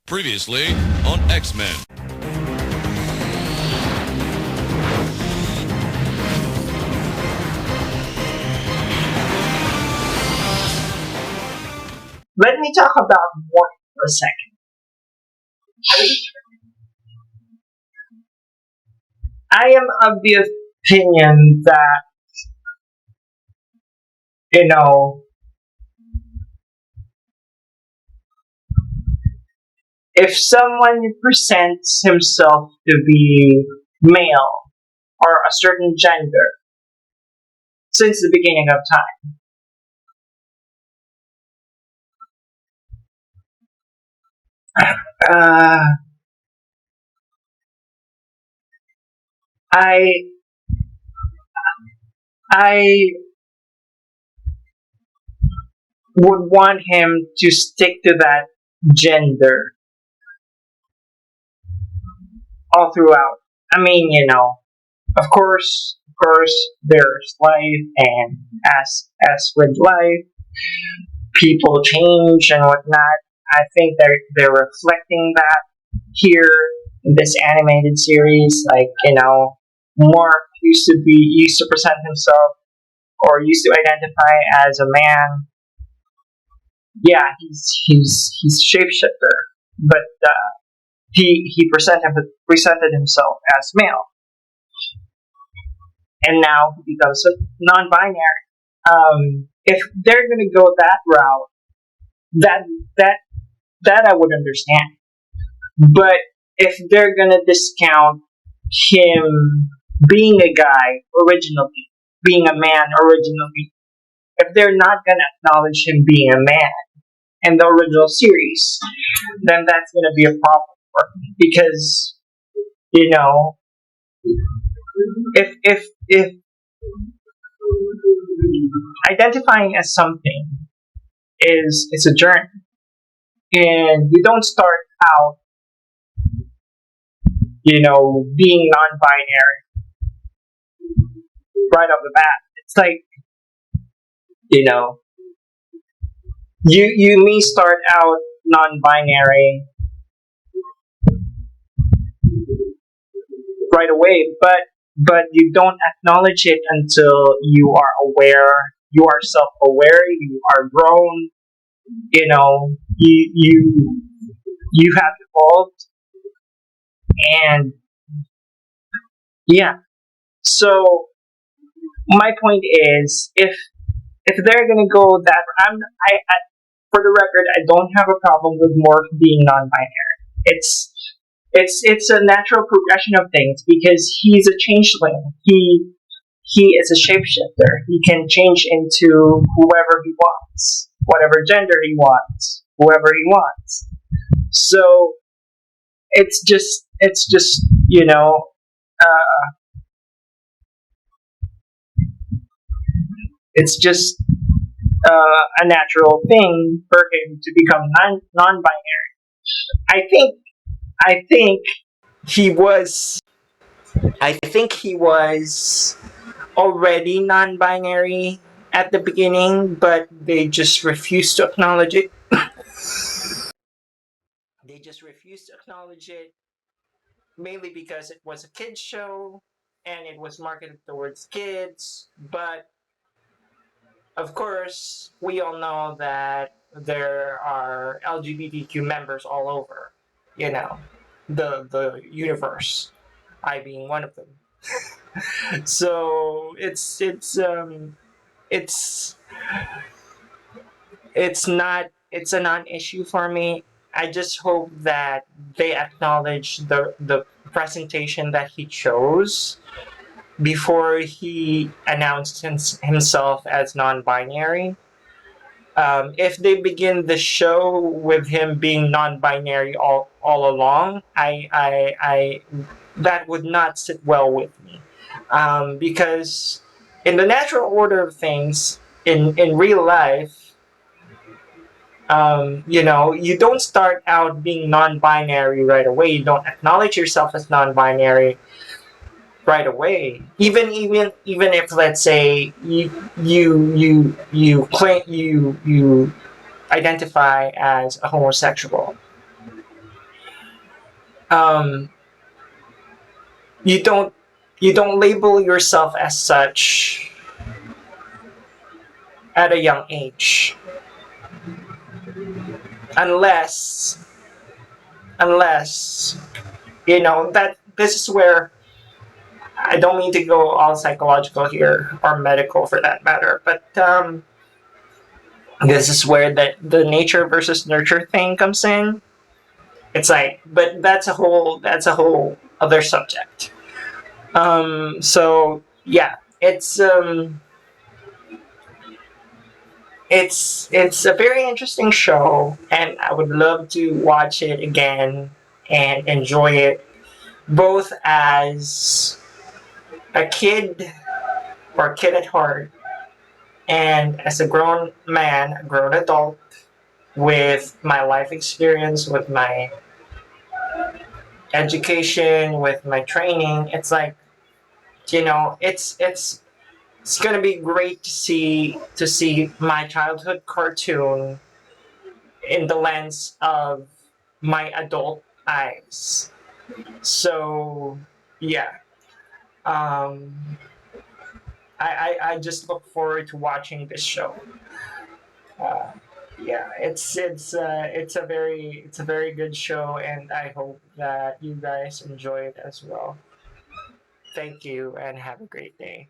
Previously on X-Men. Let me talk about Morph for a second. I am of the opinion that, you know, if someone presents himself to be male or a certain gender since the beginning of time, I I would want him to stick to that gender all throughout. I mean, of course, there's life, and as with life, people change and whatnot. I think they're reflecting that here in this animated series. Like, Morph used to present himself or used to identify as a man. Yeah, he's shapeshifter, but he presented himself as male, and now he becomes a non-binary. If they're gonna go that route, that that that I would understand. But if they're gonna discount him being a guy originally, being a man originally, if they're not gonna acknowledge him being a man in the original series, then that's gonna be a problem for me because you know if identifying as something is a journey, and you don't start out being non-binary right off the bat. It's like you know you may start out non-binary right away, but you don't acknowledge it until you are self-aware, you are grown, you have evolved, and yeah. So my point is, if they're gonna go that, for the record, I don't have a problem with Morph being non-binary. It's a natural progression of things because he's a changeling. He is a shapeshifter. He can change into whoever he wants, whatever gender he wants, whoever he wants. So it's just it's just a natural thing for him to become non-binary. I think I think he was I think he was already non-binary at the beginning, but they just refused to acknowledge it. They just refused to acknowledge it, mainly because it was a kids show and it was marketed towards kids. But of course, we all know that there are LGBTQ members all over, you know, the universe. I being one of them. So it's it's a non-issue for me. I just hope that they acknowledge the presentation that he chose before he announced himself as non-binary. If they begin the show with him being non-binary all along, I that would not sit well with me, because in the natural order of things, in real life, you don't start out being non-binary right away. You don't acknowledge yourself as non-binary right away. Even if, let's say, you claim you identify as a homosexual, um, you don't you don't label yourself as such at a young age, unless unless that this is where I don't mean to go all psychological here or medical for that matter, but this is where the nature versus nurture thing comes in. It's like, but that's a whole other subject. So yeah, it's a very interesting show, and I would love to watch it again and enjoy it both as a kid or a kid at heart and as a grown man, a grown adult with my life experience, with my education, with my training. It's like, it's gonna be great to see my childhood cartoon in the lens of my adult eyes. So yeah, um, I just look forward to watching this show. Uh, yeah, it's a very good show, and I hope that you guys enjoy it as well. Thank you, and have a great day.